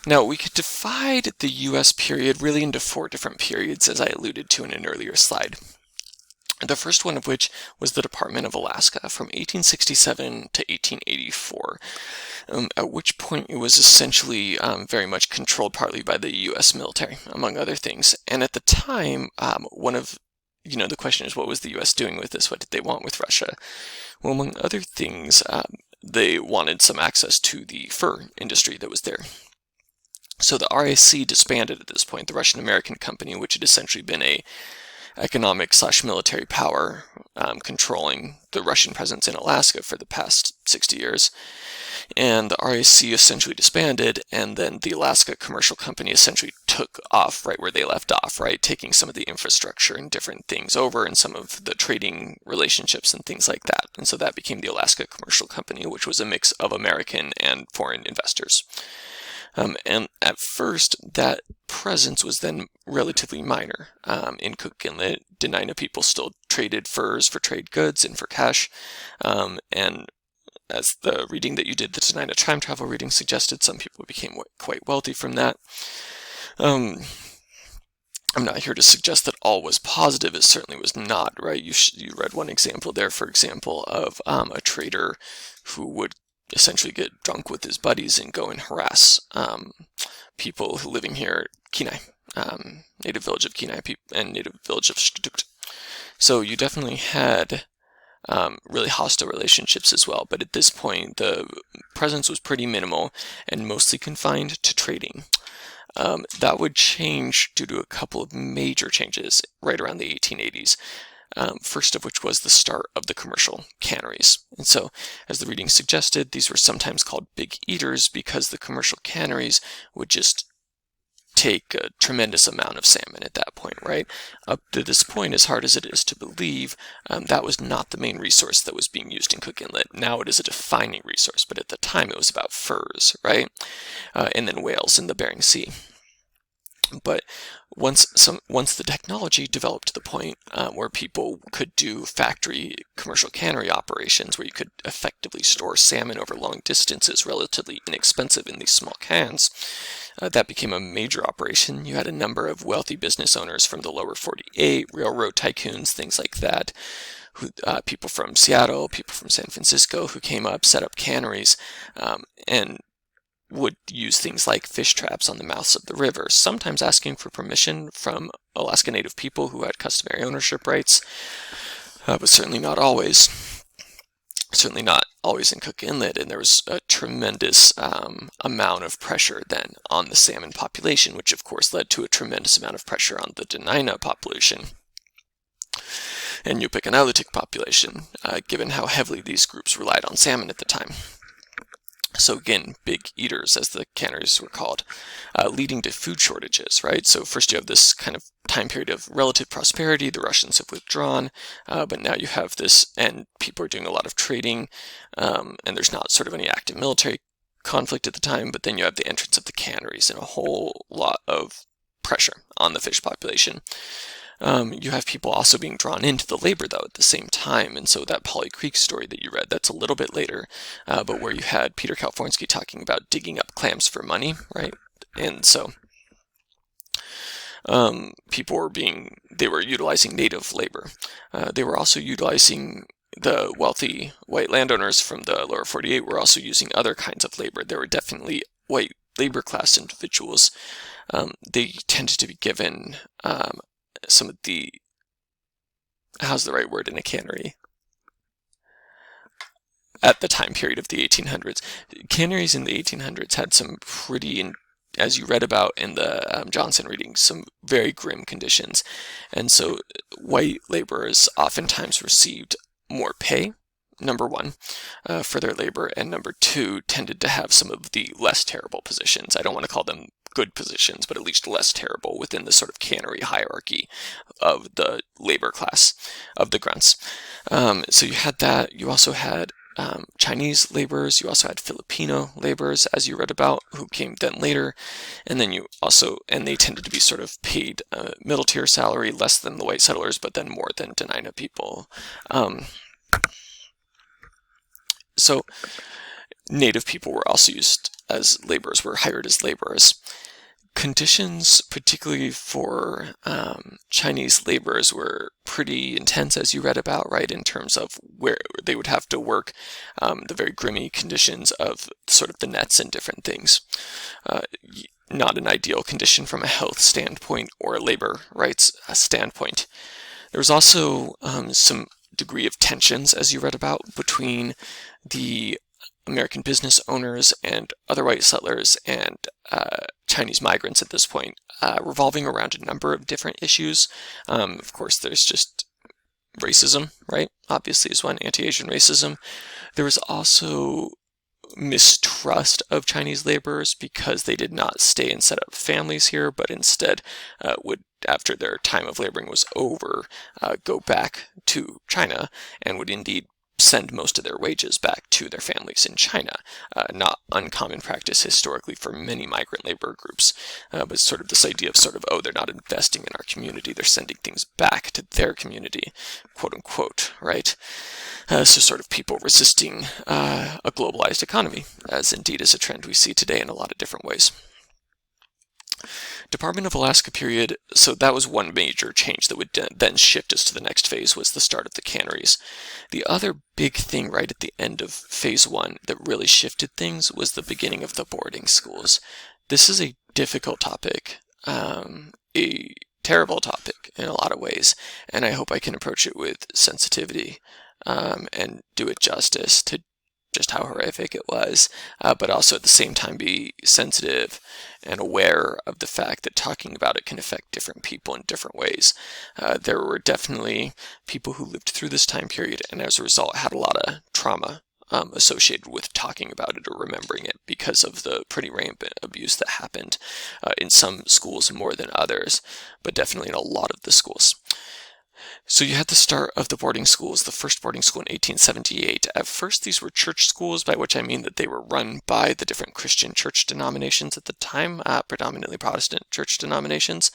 Now, we could divide the US period really into four different periods, as I alluded to in an earlier slide. The first one of which was the Department of Alaska from 1867 to 1884, at which point it was essentially very much controlled partly by the US military, among other things. And at the time, the question is, what was the US doing with this? What did they want with Russia? Well, among other things, they wanted some access to the fur industry that was there. So the RAC disbanded at this point, the Russian-American company, which had essentially been a economic/military power controlling the Russian presence in Alaska for the past 60 years. And the RAC essentially disbanded, and then the Alaska Commercial Company essentially took off right where they left off, right? Taking some of the infrastructure and different things over and some of the trading relationships and things like that. And so that became the Alaska Commercial Company, which was a mix of American and foreign investors. And at first, that presence was then relatively minor. In Cook Inlet, Dena'ina people still traded furs for trade goods and for cash. And as the reading that you did, the Dena'ina time travel reading suggested, some people became quite wealthy from that. I'm not here to suggest that all was positive. It certainly was not, right? You read one example there, for example, of a trader who would essentially get drunk with his buddies and go and harass people who living here, Kenai, native village of Kenai and native village of Shtut. So you definitely had really hostile relationships as well, but at this point the presence was pretty minimal and mostly confined to trading. That would change due to a couple of major changes right around the 1880s. First of which was the start of the commercial canneries. And so, as the reading suggested, these were sometimes called big eaters because the commercial canneries would just take a tremendous amount of salmon at that point, right? Up to this point, as hard as it is to believe, that was not the main resource that was being used in Cook Inlet. Now it is a defining resource, but at the time it was about furs, right? And then whales in the Bering Sea. But once the technology developed to the point where people could do factory commercial cannery operations, where you could effectively store salmon over long distances relatively inexpensive in these small cans, that became a major operation. You had a number of wealthy business owners from the lower 48, railroad tycoons, things like that, people from Seattle, people from San Francisco who came up, set up canneries, and would use things like fish traps on the mouths of the rivers, sometimes asking for permission from Alaska Native people who had customary ownership rights, but certainly not always. Certainly not always in Cook Inlet, and there was a tremendous amount of pressure then on the salmon population, which of course led to a tremendous amount of pressure on the Dena'ina population and Yupik and Alutiiq population, given how heavily these groups relied on salmon at the time. So again, big eaters, as the canneries were called, leading to food shortages, right? So first you have this kind of time period of relative prosperity. The Russians have withdrawn, but now you have this, and people are doing a lot of trading, and there's not sort of any active military conflict at the time, but then you have the entrance of the canneries and a whole lot of pressure on the fish population. You have people also being drawn into the labor, though, at the same time. And so that Polly Creek story that you read, that's a little bit later, but where you had Peter Kalfornsky talking about digging up clams for money, right? And so people they were utilizing native labor. They were also utilizing the wealthy white landowners from the lower 48 were also using other kinds of labor. There were definitely white labor class individuals. They tended to be given some of the, how's the right word in a cannery? At the time period of the 1800s. Canneries in the 1800s had some pretty, as you read about in the Johnson reading, some very grim conditions. And so white laborers oftentimes received more pay, number one, for their labor, and number two, tended to have some of the less terrible positions. I don't want to call them good positions, but at least less terrible within the sort of cannery hierarchy of the labor class of the grunts. So you had that. You also had Chinese laborers. You also had Filipino laborers, as you read about, who came then later. And then and they tended to be sort of paid middle tier salary, less than the white settlers, but then more than Dena'ina people. So native people were also used as laborers, were hired as laborers. Conditions, particularly for Chinese laborers, were pretty intense, as you read about, right, in terms of where they would have to work, the very grimy conditions of sort of the nets and different things. Not an ideal condition from a health standpoint or a labor rights standpoint. There was also some degree of tensions, as you read about, between the American business owners and other white settlers and Chinese migrants at this point, revolving around a number of different issues. Of course, there's just racism, right? Obviously is one, anti-Asian racism. There was also mistrust of Chinese laborers because they did not stay and set up families here, but instead would, after their time of laboring was over, go back to China and would indeed send most of their wages back to their families in China. Not uncommon practice historically for many migrant labor groups, but sort of this idea of oh, they're not investing in our community, they're sending things back to their community, quote unquote, right? So sort of people resisting a globalized economy, as indeed is a trend we see today in a lot of different ways. Department of Alaska period, so that was one major change that would then shift us to the next phase, was the start of the canneries. The other big thing right at the end of phase one that really shifted things was the beginning of the boarding schools. This is a difficult topic, a terrible topic in a lot of ways, and I hope I can approach it with sensitivity and do it justice to just how horrific it was, but also at the same time be sensitive and aware of the fact that talking about it can affect different people in different ways. There were definitely people who lived through this time period and as a result had a lot of trauma associated with talking about it or remembering it because of the pretty rampant abuse that happened in some schools more than others, but definitely in a lot of the schools. So you had the start of the boarding schools, the first boarding school in 1878. At first, these were church schools, by which I mean that they were run by the different Christian church denominations at the time, predominantly Protestant church denominations.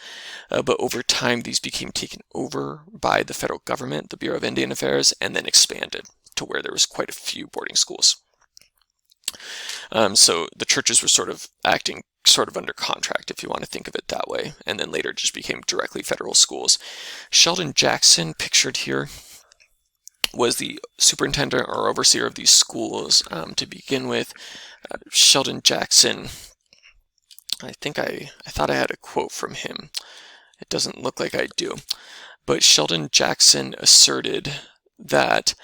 But over time, these became taken over by the federal government, the Bureau of Indian Affairs, and then expanded to where there was quite a few boarding schools. So the churches were sort of acting under contract, if you want to think of it that way, and then later just became directly federal schools. Sheldon Jackson, pictured here, was the superintendent or overseer of these schools to begin with. Sheldon Jackson, I thought I had a quote from him. It doesn't look like I do. But Sheldon Jackson asserted that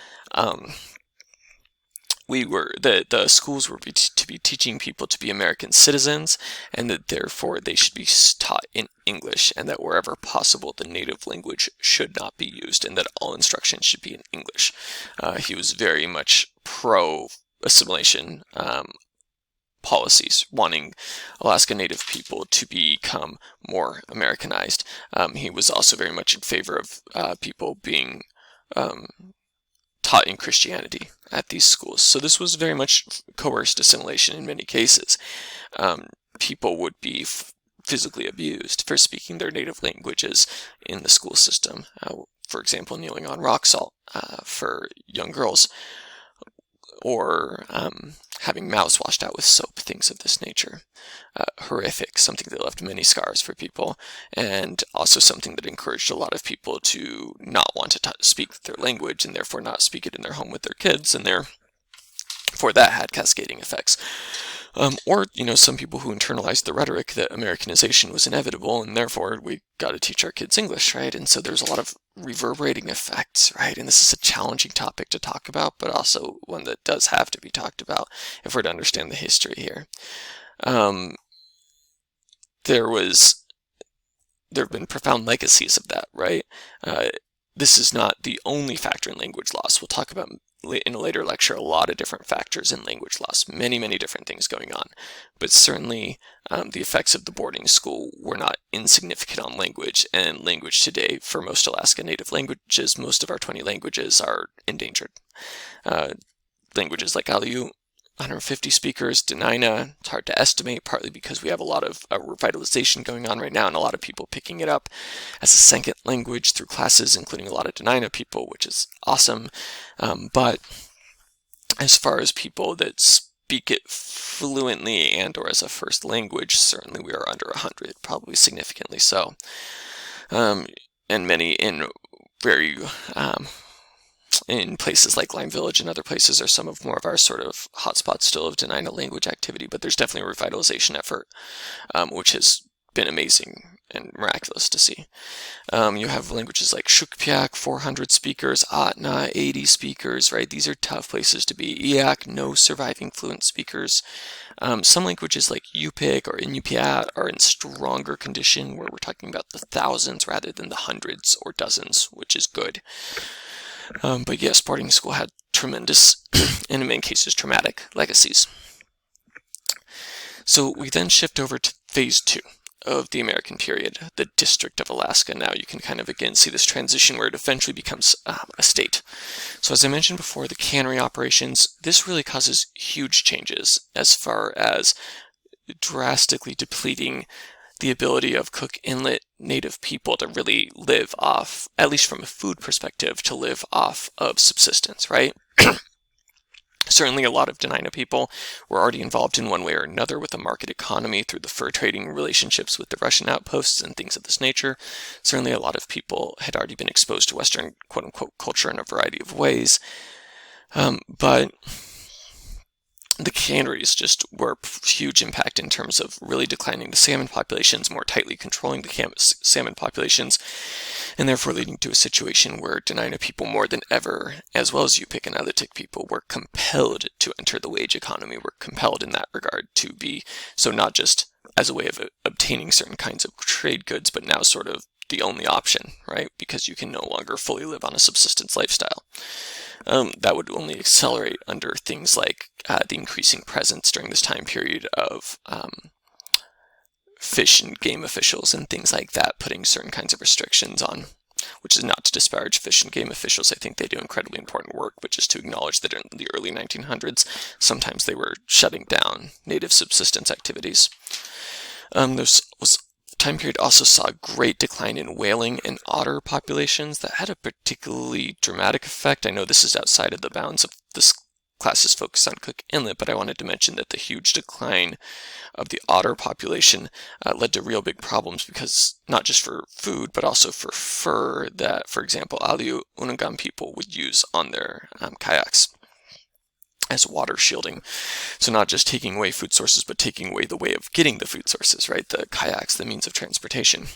the schools were to be teaching people to be American citizens, and that therefore they should be taught in English, and that wherever possible the native language should not be used, and that all instruction should be in English. He was very much pro-assimilation policies, wanting Alaska Native people to become more Americanized. He was also very much in favor of people being taught in Christianity at these schools. So this was very much coerced assimilation in many cases. People would be physically abused for speaking their native languages in the school system. For example, kneeling on rock salt for young girls, or having mouths washed out with soap, things of this nature. Horrific, something that left many scars for people, and also something that encouraged a lot of people to not want to speak their language and therefore not speak it in their home with their kids, and therefore that had cascading effects. Or, some people who internalized the rhetoric that Americanization was inevitable, and therefore we got to teach our kids English, right? And so there's a lot of reverberating effects, right? And this is a challenging topic to talk about, but also one that does have to be talked about if we're to understand the history here. There have been profound legacies of that, right? This is not the only factor in language loss. We'll talk about in a later lecture a lot of different factors in language loss, many different things going on, but certainly the effects of the boarding school were not insignificant on language, and language today, for most Alaska Native languages, most of our 20 languages are endangered. Languages like Aleut, 150 speakers, Dena'ina, it's hard to estimate, partly because we have a lot of revitalization going on right now and a lot of people picking it up as a second language through classes, including a lot of Dena'ina people, which is awesome. But as far as people that speak it fluently and or as a first language, certainly we are under 100, probably significantly so. And many in very in places like Lime Village and other places are some of more of our sort of hotspots still of Dena'ina language activity, but there's definitely a revitalization effort, which has been amazing and miraculous to see. You have languages like Shukpiak, 400 speakers, Atna, 80 speakers, right? These are tough places to be. Iak, no surviving fluent speakers. Some languages like Yupik or Inupiat are in stronger condition, where we're talking about the thousands rather than the hundreds or dozens, which is good. But yes, boarding school had tremendous, and in many cases, traumatic legacies. So we then shift over to phase 2 of the American period, the District of Alaska. Now you can kind of again see this transition where it eventually becomes a state. So as I mentioned before, the cannery operations, this really causes huge changes as far as drastically depleting the ability of Cook Inlet native people to really live off, at least from a food perspective, to live off of subsistence, right? Certainly a lot of Dena'ina people were already involved in one way or another with the market economy through the fur trading relationships with the Russian outposts and things of this nature. Certainly a lot of people had already been exposed to Western quote-unquote culture in a variety of ways. But the canneries just were a huge impact in terms of really declining the salmon populations, more tightly controlling the salmon populations, and therefore leading to a situation where Dena'ina people more than ever, as well as Yupik and Alutiiq people, were compelled to enter the wage economy, were compelled in that regard to be, so not just as a way of obtaining certain kinds of trade goods, but now sort of the only option, right? Because you can no longer fully live on a subsistence lifestyle. That would only accelerate under things like the increasing presence during this time period of fish and game officials and things like that, putting certain kinds of restrictions on, which is not to disparage fish and game officials. I think they do incredibly important work, but just to acknowledge that in the early 1900s, sometimes they were shutting down native subsistence activities. There was time period also saw a great decline in whaling and otter populations that had a particularly dramatic effect. I know this is outside of the bounds of this class's focus on Cook Inlet, but I wanted to mention that the huge decline of the otter population led to real big problems, because not just for food, but also for fur that, for example, Aliu Unangam people would use on their kayaks as water shielding. So not just taking away food sources, but taking away the way of getting the food sources, right? The kayaks, the means of transportation.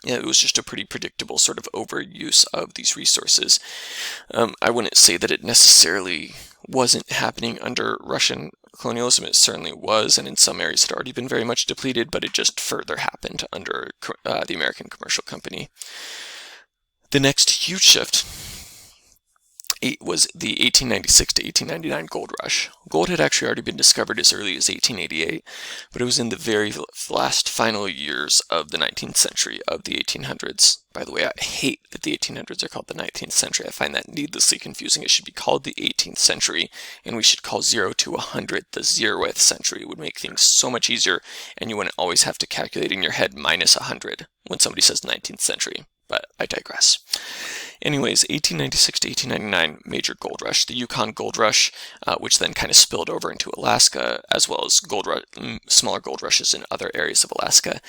Yeah, it was just a pretty predictable sort of overuse of these resources. I wouldn't say that it necessarily wasn't happening under Russian colonialism. It certainly was, and in some areas had already been very much depleted, but it just further happened under the American Commercial Company. The next huge shift was the 1896 to 1899 gold rush. Gold had actually already been discovered as early as 1888, but it was in the very last final years of the 19th century of the 1800s. By the way, I hate that the 1800s are called the 19th century. I find that needlessly confusing. It should be called the 18th century, and we should call 0 to 100 the 0th century. It would make things so much easier, and you wouldn't always have to calculate in your head minus 100 when somebody says 19th century. But I digress. Anyways, 1896 to 1899, major gold rush. The Yukon gold rush, which then kind of spilled over into Alaska, as well as smaller gold rushes in other areas of Alaska,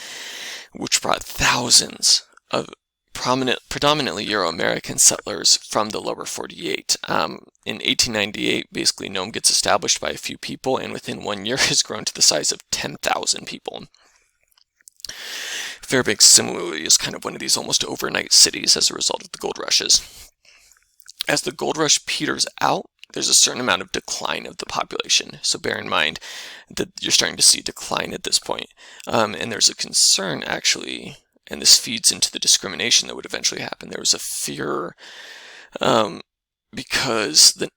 which brought thousands of predominantly Euro-American settlers from the lower 48. In 1898, basically Nome gets established by a few people, and within 1 year has grown to the size of 10,000 people. Fairbanks similarly is kind of one of these almost overnight cities as a result of the gold rushes. As the gold rush peters out, there's a certain amount of decline of the population. So bear in mind that you're starting to see decline at this point. And there's a concern actually, and this feeds into the discrimination that would eventually happen. There was a fear because the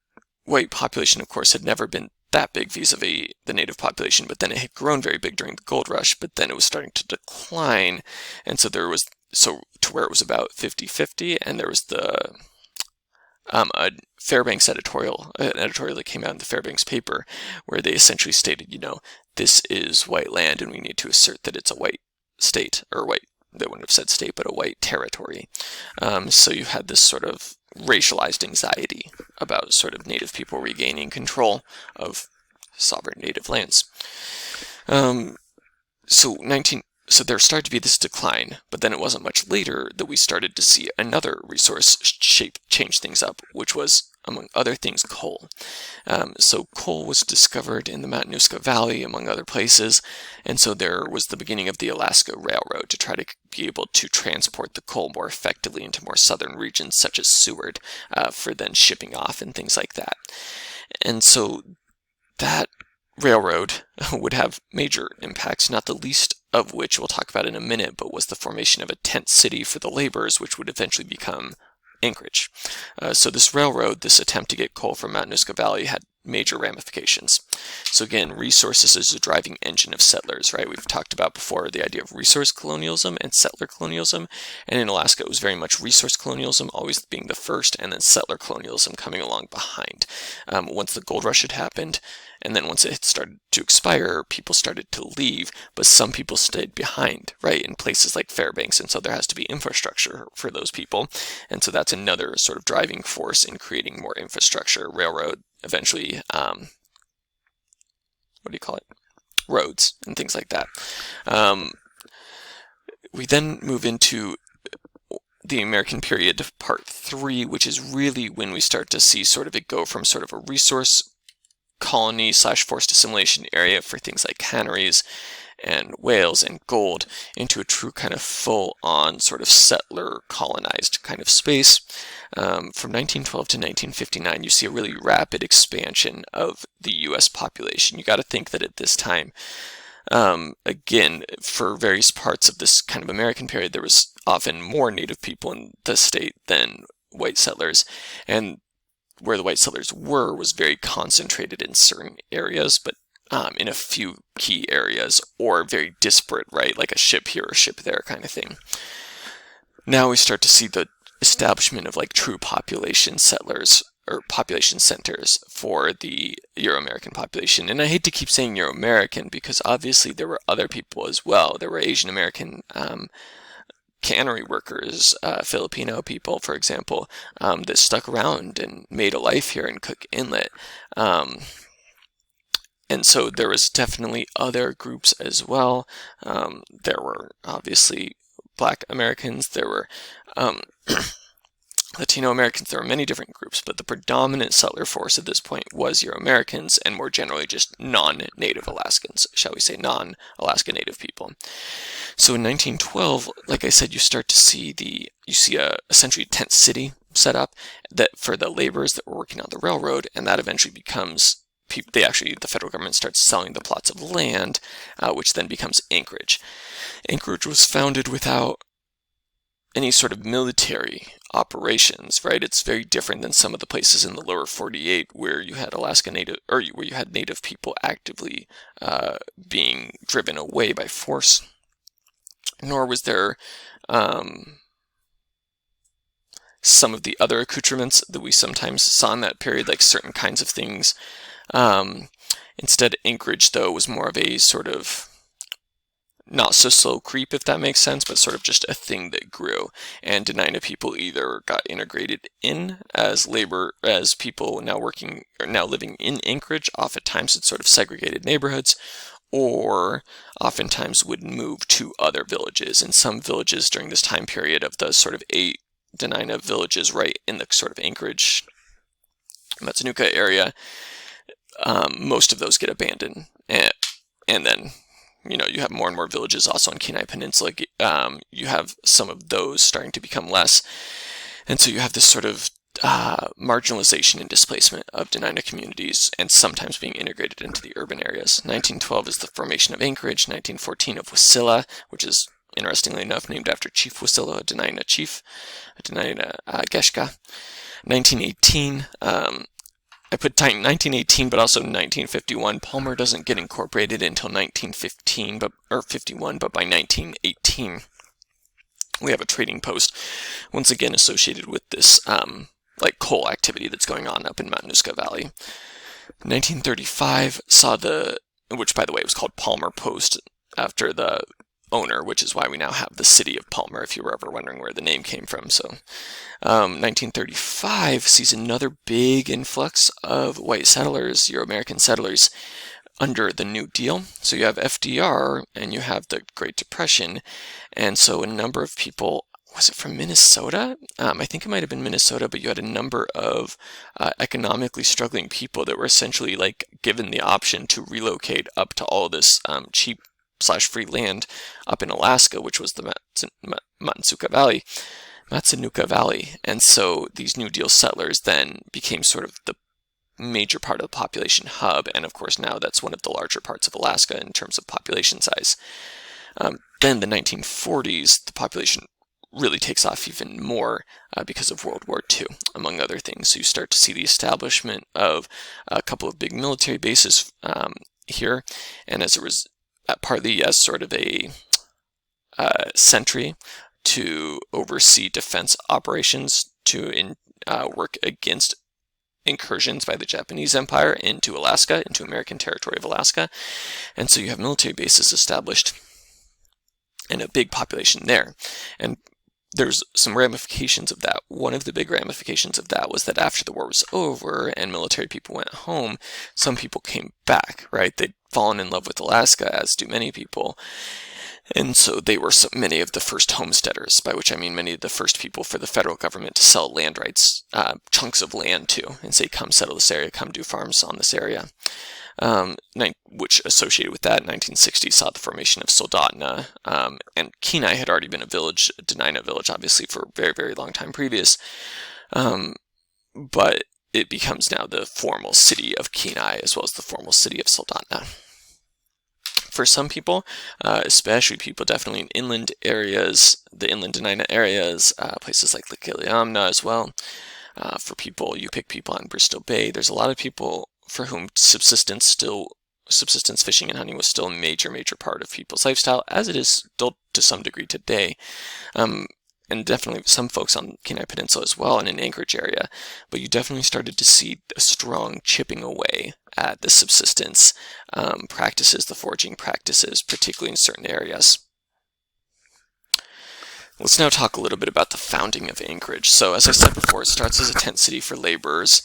white population, of course, had never been that big vis-a-vis the native population, but then it had grown very big during the gold rush, but then it was starting to decline, and so there was, so to where it was about 50-50, and there was the a Fairbanks editorial that came out in the Fairbanks paper, where they essentially stated, you know, this is white land, and we need to assert that it's a white state, or white, they wouldn't have said state, but a white territory. So you had this sort of racialized anxiety about sort of native people regaining control of sovereign native lands. So there started to be this decline, but then it wasn't much later that we started to see another resource shape change things up, which was, among other things, coal. So coal was discovered in the Matanuska Valley, among other places, and so there was the beginning of the Alaska Railroad to try to be able to transport the coal more effectively into more southern regions, such as Seward, for then shipping off and things like that. And so that railroad would have major impacts, not the least of which we'll talk about in a minute, but was the formation of a tent city for the laborers, which would eventually become Anchorage. So this railroad, this attempt to get coal from Matanuska Valley, had major ramifications. So again, resources is the driving engine of settlers, right? We've talked about before the idea of resource colonialism and settler colonialism, and in Alaska it was very much resource colonialism always being the first, and then settler colonialism coming along behind. Once the gold rush had happened, and then once it had started to expire, people started to leave, but some people stayed behind, right, in places like Fairbanks, and so there has to be infrastructure for those people, and so that's another sort of driving force in creating more infrastructure. Railroad, eventually, roads and things like that. We then move into the American period, part 3, which is really when we start to see sort of it go from sort of a resource colony / forced assimilation area for things like canneries and whales and gold into a true kind of full-on sort of settler colonized kind of space. From 1912 to 1959, you see a really rapid expansion of the U.S. population. You got to think that at this time, again, for various parts of this kind of American period, there was often more native people in the state than white settlers, and where the white settlers were was very concentrated in certain areas, but in a few key areas, or very disparate, right? Like a ship here or a ship there kind of thing. Now we start to see the establishment of like true population settlers or population centers for the Euro-American population. And I hate to keep saying Euro-American because obviously there were other people as well. There were Asian American cannery workers, Filipino people, for example, that stuck around and made a life here in Cook Inlet. And so there was definitely other groups as well. There were obviously Black Americans, there were Latino Americans, there were many different groups, but the predominant settler force at this point was Euro-Americans and more generally just non-native Alaskans, shall we say non-Alaska native people. So in 1912, like I said, you start to see essentially a tent city set up that for the laborers that were working on the railroad, and that eventually becomes the federal government starts selling the plots of land, which then becomes Anchorage. Anchorage was founded without any sort of military operations, right? It's very different than some of the places in the lower 48 where you had where you had native people actively being driven away by force. Nor was there some of the other accoutrements that we sometimes saw in that period, like certain kinds of things. Instead, Anchorage, though, was more of a sort of not so slow creep, if that makes sense, but sort of just a thing that grew. And Dena'ina people either got integrated in as people now living in Anchorage, oftentimes in sort of segregated neighborhoods, or oftentimes would move to other villages. In some villages during this time period of the sort of 8 Dena'ina villages right in the sort of Anchorage, Matanuska area, most of those get abandoned. And then you have more and more villages also on Kenai Peninsula. You have some of those starting to become less. And so you have this sort of marginalization and displacement of Dena'ina communities and sometimes being integrated into the urban areas. 1912 is the formation of Anchorage. 1914 of Wasilla, which is interestingly enough named after Chief Wasilla, a Dena'ina chief, a Dena'ina Geshka. 1918, I put 1918, but also 1951. Palmer doesn't get incorporated until 1915, but by 1918, we have a trading post, once again associated with this like coal activity that's going on up in Matanuska Valley. 1935 saw which by the way was called Palmer Post after the owner, which is why we now have the city of Palmer, if you were ever wondering where the name came from. So 1935 sees another big influx of white settlers, Euro-American settlers, under the New Deal. So you have FDR and you have the Great Depression. And so a number of people, was it from Minnesota? I think it might have been Minnesota, but you had a number of economically struggling people that were essentially like given the option to relocate up to all this cheap / free land up in Alaska, which was the Matsunuka Valley. And so these New Deal settlers then became sort of the major part of the population hub, and of course now that's one of the larger parts of Alaska in terms of population size. Then the 1940s, the population really takes off even more because of World War II, among other things. So you start to see the establishment of a couple of big military bases here, and as partly as sort of a sentry to oversee defense operations to work against incursions by the Japanese Empire into Alaska, into American territory of Alaska. And so you have military bases established and a big population there. And there's some ramifications of that. One of the big ramifications of that was that after the war was over and military people went home, some people came back, right? They'd fallen in love with Alaska, as do many people. And so they were many of the first homesteaders, by which I mean many of the first people for the federal government to sell land rights, chunks of land to, and say, come settle this area, come do farms on this area. Which associated with that, 1960 saw the formation of Soldotna, and Kenai had already been a village, a Dena'ina village, obviously, for a very, very long time previous. But it becomes now the formal city of Kenai, as well as the formal city of Soldotna. For some people, especially people definitely in inland areas, the inland Dena'ina areas, places like Lake Iliamna as well. For people, you pick people on Bristol Bay, there's a lot of people for whom subsistence fishing and hunting was still a major, major part of people's lifestyle, as it is still to some degree today. And definitely some folks on Kenai Peninsula as well, and in Anchorage area. But you definitely started to see a strong chipping away at the subsistence practices, the foraging practices, particularly in certain areas. Let's now talk a little bit about the founding of Anchorage. So as I said before, it starts as a tent city for laborers.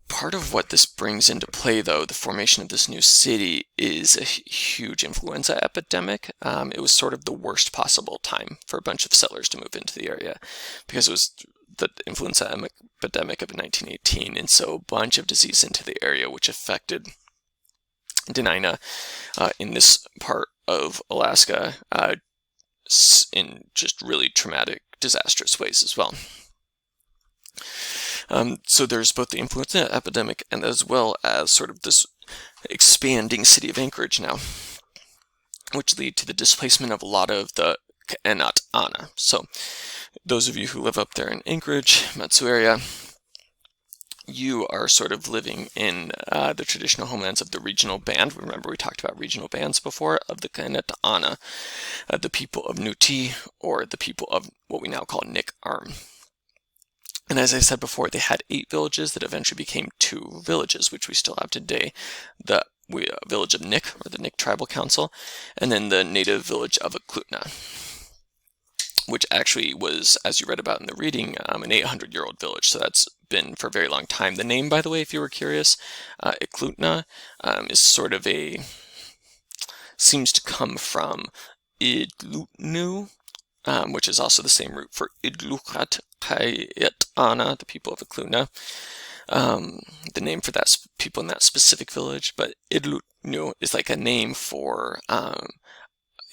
Part of what this brings into play, though, the formation of this new city, is a huge influenza epidemic. It was sort of the worst possible time for a bunch of settlers to move into the area because it was the influenza epidemic of 1918, and so a bunch of disease into the area, which affected Dena'ina in this part of Alaska in just really traumatic, disastrous ways as well. So there's both the influenza epidemic and as well as sort of this expanding city of Anchorage now, which lead to the displacement of a lot of the Ka'enat'ana. So those of you who live up there in Anchorage, Matsu area, you are sort of living in the traditional homelands of the regional band. Remember, we talked about regional bands before, of the Ka'enat'ana, the people of Nuti, or the people of what we now call Nick Arm. And as I said before, they had 8 villages that eventually became 2 villages, which we still have today. The village of Nick, or the Nick Tribal Council, and then the native village of Eklutna, which actually was, as you read about in the reading, an 800-year-old village. So that's been for a very long time. The name, by the way, if you were curious, Eklutna is sort of seems to come from Idlutnu, which is also the same root for Idlukat Ka'et'ana, the people of Eklutna. The name for that people in that specific village, but Idlutnu is like a name for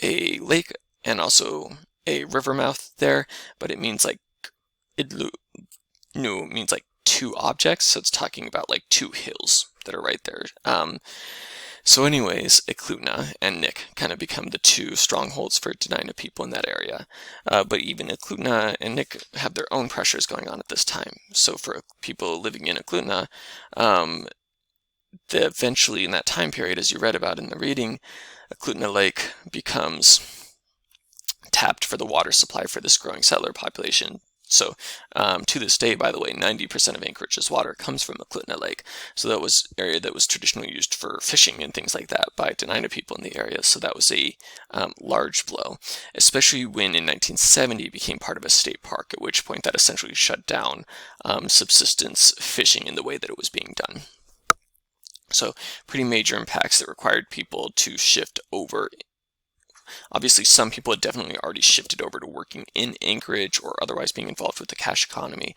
a lake and also a river mouth there, but it means like Idlutnu means like 2 objects, so it's talking about like 2 hills that are right there. So anyways, Eklutna and Nick kind of become the 2 strongholds for Dena'ina people in that area. But even Eklutna and Nick have their own pressures going on at this time. So for people living in Eklutna, eventually in that time period, as you read about in the reading, Eklutna Lake becomes tapped for the water supply for this growing settler population. So to this day, by the way, 90% of Anchorage's water comes from Eklutna Lake. So that was an area that was traditionally used for fishing and things like that by Dena'ina people in the area. So that was a large blow, especially when in 1970 it became part of a state park, at which point that essentially shut down subsistence fishing in the way that it was being done. So pretty major impacts that required people to shift over. Obviously, some people had definitely already shifted over to working in Anchorage or otherwise being involved with the cash economy,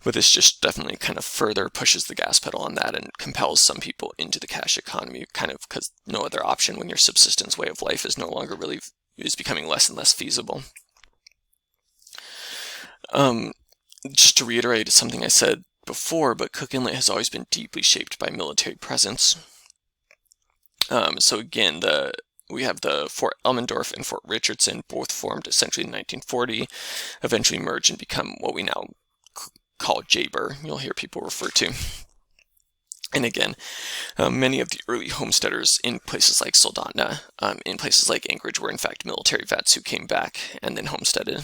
but this just definitely kind of further pushes the gas pedal on that and compels some people into the cash economy, kind of because no other option when your subsistence way of life is no longer really is becoming less and less feasible. Just to reiterate something I said before, but Cook Inlet has always been deeply shaped by military presence. So again, we have the Fort Elmendorf and Fort Richardson, both formed essentially in 1940, eventually merged and become what we now call Jaber. You'll hear people refer to. And again, many of the early homesteaders in places like Soldotna, in places like Anchorage, were in fact military vets who came back and then homesteaded.